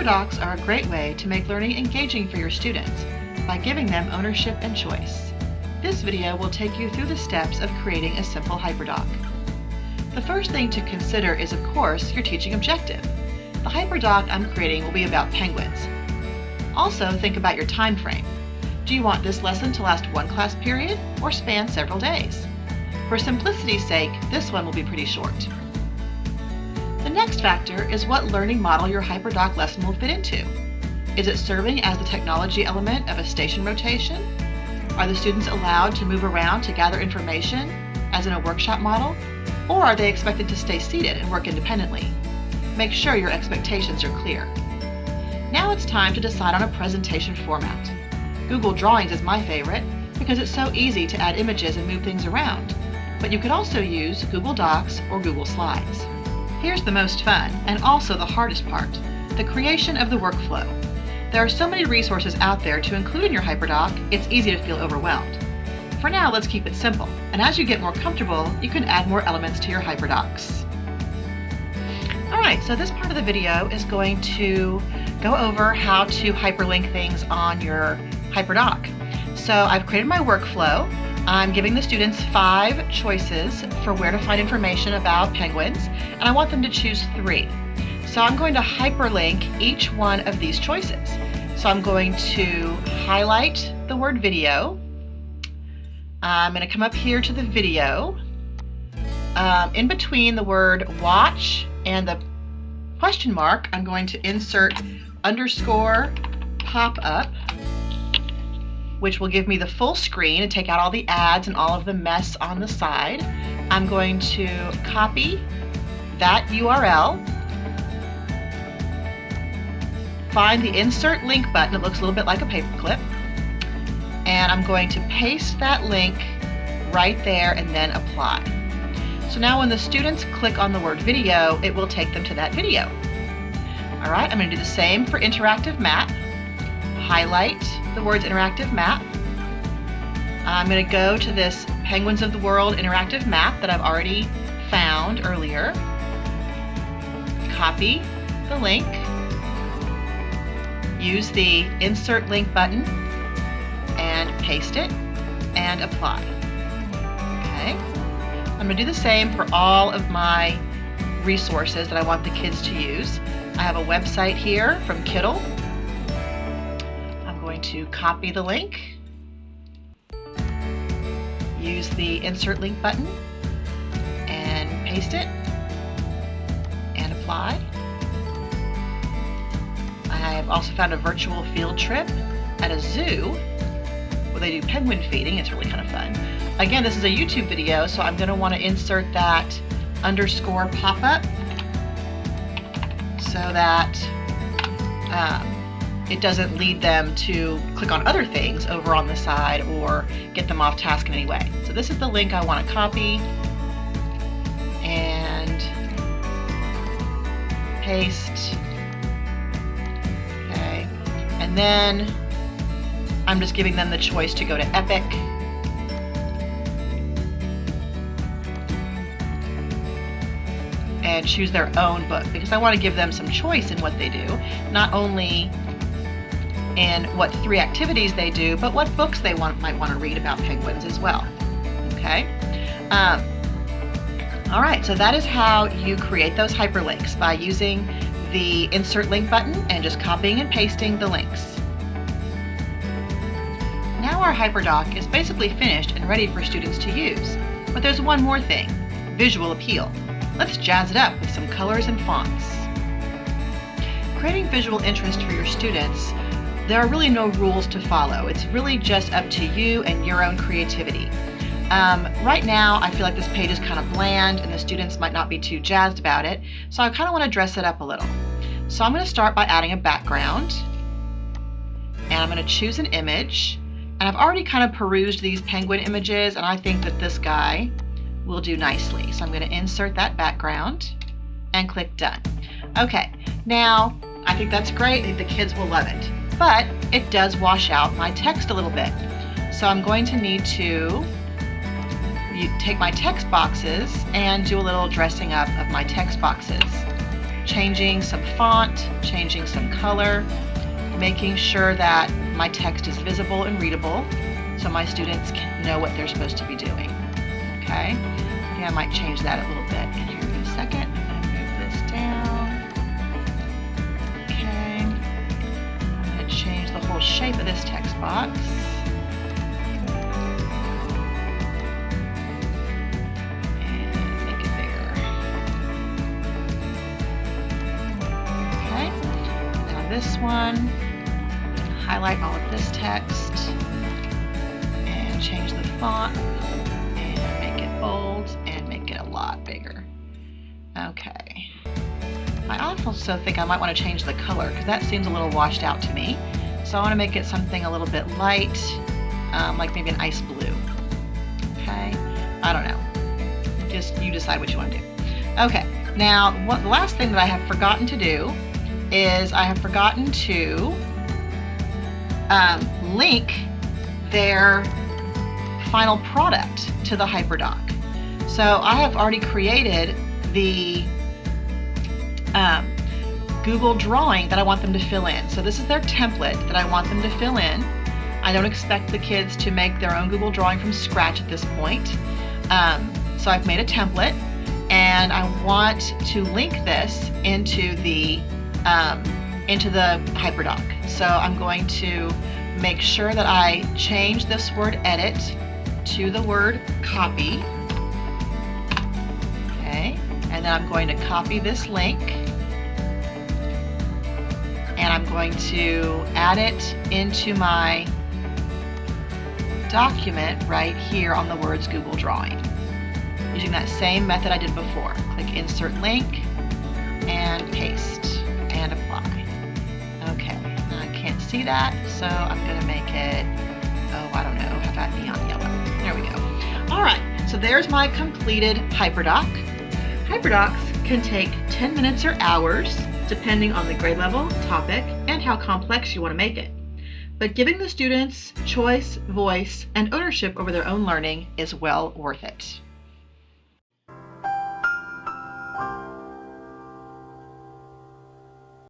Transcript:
Hyperdocs are a great way to make learning engaging for your students by giving them ownership and choice. This video will take you through the steps of creating a simple Hyperdoc. The first thing to consider is, of course, your teaching objective. The Hyperdoc I'm creating will be about penguins. Also, think about your time frame. Do you want this lesson to last one class period or span several days? For simplicity's sake, this one will be pretty short. The next factor is what learning model your Hyperdoc lesson will fit into. Is it serving as the technology element of a station rotation? Are the students allowed to move around to gather information, as in a workshop model? Or are they expected to stay seated and work independently? Make sure your expectations are clear. Now it's time to decide on a presentation format. Google Drawings is my favorite because it's so easy to add images and move things around, but you could also use Google Docs or Google Slides. Here's the most fun and also the hardest part, the creation of the workflow. There are so many resources out there to include in your Hyperdoc, it's easy to feel overwhelmed. For now, let's keep it simple, and as you get more comfortable, you can add more elements to your Hyperdocs. Alright, so this part of the video is going to go over how to hyperlink things on your Hyperdoc. So I've created my workflow. I'm giving the students 5 choices for where to find information about penguins, and I want them to choose 3. So I'm going to hyperlink each one of these choices. So I'm going to highlight the word video. I'm going to come up here to the video. In between the word watch and the question mark, I'm going to insert underscore pop-up, which will give me the full screen and take out all the ads and all of the mess on the side. I'm going to copy that URL, find the insert link button, it looks a little bit like a paperclip, and I'm going to paste that link right there and then apply. So now when the students click on the word video, it will take them to that video. Alright, I'm going to do the same for interactive map. Highlight the words interactive map. I'm going to go to this Penguins of the World interactive map that I've already found earlier. Copy the link. Use the insert link button and paste it and apply. Okay. I'm going to do the same for all of my resources that I want the kids to use. I have a website here from Kiddle. I'm going to copy the link, use the insert link button and paste it and apply. I've also found a virtual field trip at a zoo where they do penguin feeding. It's really kind of fun. Again, this is a YouTube video, so I'm going to want to insert that underscore pop-up so that it doesn't lead them to click on other things over on the side or get them off task in any way. So this is the link I want to copy and paste. Okay, and then I'm just giving them the choice to go to Epic. And choose their own book, because I want to give them some choice in what they do, not only in what 3 activities they do, but what books they might want to read about penguins as well. Okay. All right, so that is how you create those hyperlinks, by using the insert link button and just copying and pasting the links. Now our Hyperdoc is basically finished and ready for students to use, but there's one more thing: visual appeal. Let's jazz it up with some colors and fonts. Creating visual interest for your students, there are really no rules to follow. It's really just up to you and your own creativity. Right now, I feel like this page is kind of bland and the students might not be too jazzed about it, so I kind of want to dress it up a little. So I'm going to start by adding a background, and I'm going to choose an image, and I've already kind of perused these penguin images, and I think that this guy will do nicely. So I'm going to insert that background and click done. Okay, now I think that's great. I think the kids will love it, but it does wash out my text a little bit. So I'm going to need to take my text boxes and do a little dressing up of my text boxes. changing some font, changing some color, making sure that my text is visible and readable so my students can know what they're supposed to be doing. Okay? I might change that a little bit in here in a second. I'm going to move this down. Okay. I'm going to change the whole shape of this text box. And make it bigger. Okay. Now this one, highlight all of this text and change the font. Bold and make it a lot bigger. Okay. I also think I might want to change the color because that seems a little washed out to me. So I want to make it something a little bit light, like maybe an ice blue. Okay. I don't know. Just you decide what you want to do. Okay. Now, the last thing that I have forgotten to do is I have forgotten to link their final product to the Hyperdoc. So I have already created the Google drawing that I want them to fill in. So this is their template that I want them to fill in. I don't expect the kids to make their own Google drawing from scratch at this point. So I've made a template and I want to link this into the Hyperdoc. So I'm going to make sure that I change this word edit to the word copy. Okay, and then I'm going to copy this link and I'm going to add it into my document right here on the words Google Drawing using that same method I did before. Click insert link and paste and apply. Okay, now I can't see that, so I'm going to make it, oh, I don't know, how about neon yellow? There we go. All right, so there's my completed Hyperdoc. Hyperdocs can take 10 minutes or hours, depending on the grade level, topic, and how complex you want to make it. But giving the students choice, voice, and ownership over their own learning is well worth it.